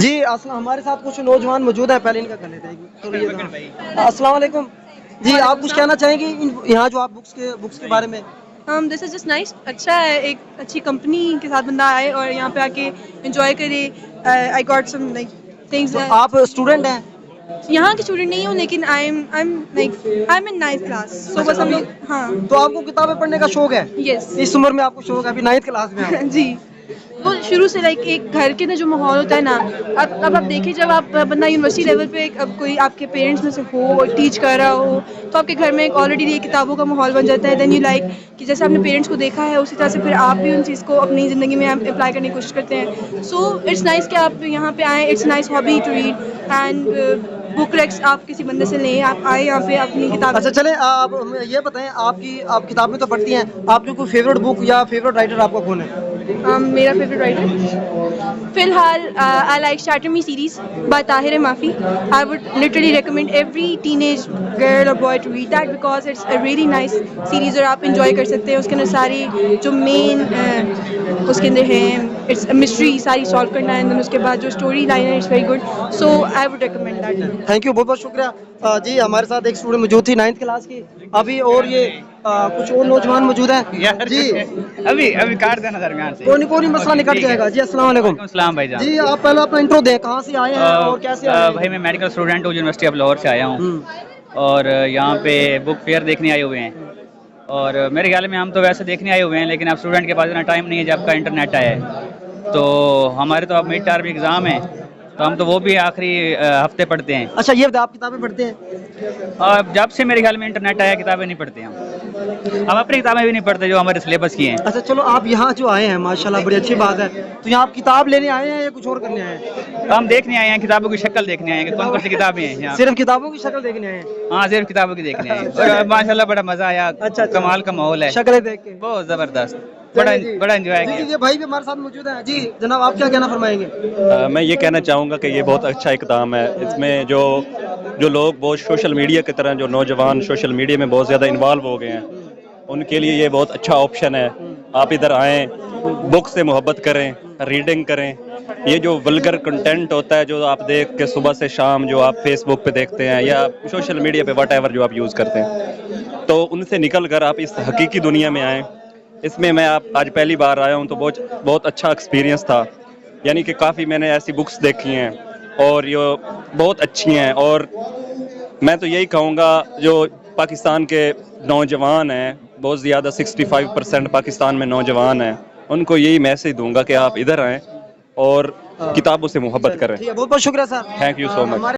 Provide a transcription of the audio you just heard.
جی ہمارے ساتھ کچھ نوجوان موجود ہیں، پہلے ان کا کر لیتے ہیں. السلام علیکم جی، آپ کچھ کہنا چاہیں گے یہاں جو آپ بکس کے بارے میں؟ دس از جسٹ نائس. اچھا ہے، ایک اچھی کمپنی کے ساتھ بندہ آئے اور یہاں پہ آ کے انجوائے کرے. I got some like things. تو آپ اسٹوڈنٹ ہیں؟ یہاں کی اسٹوڈنٹ نہیں ہوں، لیکن I am in ninth class. So بس ہم لوگ. ہاں. تو آپ کو کتابیں پڑھنے کا شوق ہے؟ یس. اس عمر میں آپ کو شوق ہے؟ ابھی 9th کلاس میں آپ. جی، وہ شروع سے لائک ایک گھر کے نا جو ماحول ہوتا ہے نا، اب آپ دیکھیں جب آپ بندہ یونیورسٹی لیول پہ اب کوئی آپ کے پیرنٹس میں سے ہو ٹیچ کر رہا ہو، تو آپ کے گھر میں ایک آلریڈی کتابوں کا ماحول بن جاتا ہے. دین یو لائک کہ جیسے آپ نے پیرنٹس کو دیکھا ہے اسی طرح سے پھر آپ بھی ان چیز کو اپنی زندگی میں اپلائی کرنے کی کوشش کرتے ہیں. سو اٹس نائس کہ آپ یہاں پہ آئیں. It's nice hobby to read and book recs آپ کسی بندے سے لیں. آپ آئیں یہاں پہ اپنی کتابیں. اچھا چلیں، آپ یہ بتائیں، آپ کتابیں تو پڑھتی ہیں، آپ کی کوئی فیوریٹ بک یا فیوریٹ رائٹر آپ کا کون ہے؟ میرا فیوریٹ رائٹر فی الحال I like shatter me series by Tahereh Mafi. I would literally recommend every teenage girl اور boy to read that because it's a really nice series اور آپ انجوائے کر سکتے ہیں. اس کے اندر ساری جو مین اس کے اندر ہے اٹس مسٹری ساری سالو کرنا ہے. اس کے بعد جو اسٹوری لائن ہے it's very good. So I would recommend that. Thank you, بہت بہت شکریہ. جی ہمارے ساتھ ایک اسٹوڈنٹ موجود تھی 9th کلاس کی ابھی، اور یہ کچھ اور نوجوان موجود ہیں. جی ابھی کاٹ دینا درمیان سے. کوئی مسئلہ نہیں، کٹ جائے گا. جی السلام علیکم. وعلیکم السلام بھائی جان. جی آپ پہلے اپنا انٹرو دیں، کہاں سے آئے ہیں اور کیسے آئے ہیں؟ بھائی میں میڈیکل اسٹوڈنٹ ہوں، یونیورسٹی آف لاہور سے آیا ہوں اور یہاں پہ بک فیئر دیکھنے آئے ہوئے ہیں. اور میرے خیال میں ہم تو ویسے دیکھنے آئے ہوئے ہیں، لیکن اب اسٹوڈنٹ کے پاس اتنا ٹائم نہیں ہے جب کا انٹرنیٹ آیا ہے. تو ہمارے تو اب مڈ ٹرم ایگزام ہیں، تو ہم تو وہ بھی آخری ہفتے پڑھتے ہیں. اچھا یہ بتائیں، آپ کتابیں پڑھتے ہیں؟ اور جب سے میرے خیال میں انٹرنیٹ آیا کتابیں نہیں پڑھتے ہم اپنی کتابیں بھی نہیں پڑھتے جو ہمارے سلیبس کی ہیں. اچھا چلو، آپ یہاں جو آئے ہیں ماشاءاللہ بڑی اچھی بات ہے. تو یہاں آپ کتاب لینے آئے ہیں یا کچھ اور کرنے آئے ہیں؟ ہم دیکھنے آئے ہیں، کتابوں کی شکل دیکھنے آئے ہیں کہ کون کون سی کتابیں ہیں یہاں. صرف کتابوں کی شکل دیکھنے آئے ہیں؟ ہاں صرف کتابوں کی دیکھنے آئے ہیں اور ماشاءاللہ بڑا مزہ آیا. اچھا کمال کا ماحول ہے، شکلیں دیکھ کے بہت زبردست. جی بڑا انجوائے جی کیا. جی یہ بھائی بھی ہمارے ساتھ موجود ہیں. جی جناب، آپ کیا کہنا فرمائیں گے؟ میں یہ کہنا چاہوں گا کہ یہ بہت اچھا اقدام ہے. اس میں جو لوگ بہت سوشل میڈیا کی طرح جو نوجوان سوشل میڈیا میں بہت زیادہ انوالو ہو گئے ہیں، ان کے لیے یہ بہت اچھا آپشن ہے. آپ ادھر آئیں، بک سے محبت کریں، ریڈنگ کریں. یہ جو ولگر کنٹینٹ ہوتا ہے جو آپ دیکھ کے صبح سے شام جو آپ فیس بک پہ دیکھتے ہیں یا سوشل میڈیا پہ واٹ ایور جو آپ یوز کرتے ہیں، تو ان سے نکل کر آپ اس حقیقی دنیا میں آئیں. اس میں میں آج پہلی بار آیا ہوں تو بہت اچھا ایکسپیرینس تھا. یعنی کہ کافی میں نے ایسی بکس دیکھی ہیں اور یہ بہت اچھی ہیں. اور میں تو یہی کہوں گا جو پاکستان کے نوجوان ہیں، بہت زیادہ 65% پاکستان میں نوجوان ہیں، ان کو یہی میسج دوں گا کہ آپ ادھر آئیں اور کتابوں سے محبت کریں. ٹھیک ہے، بہت بہت شکریہ سر. Thank you so much.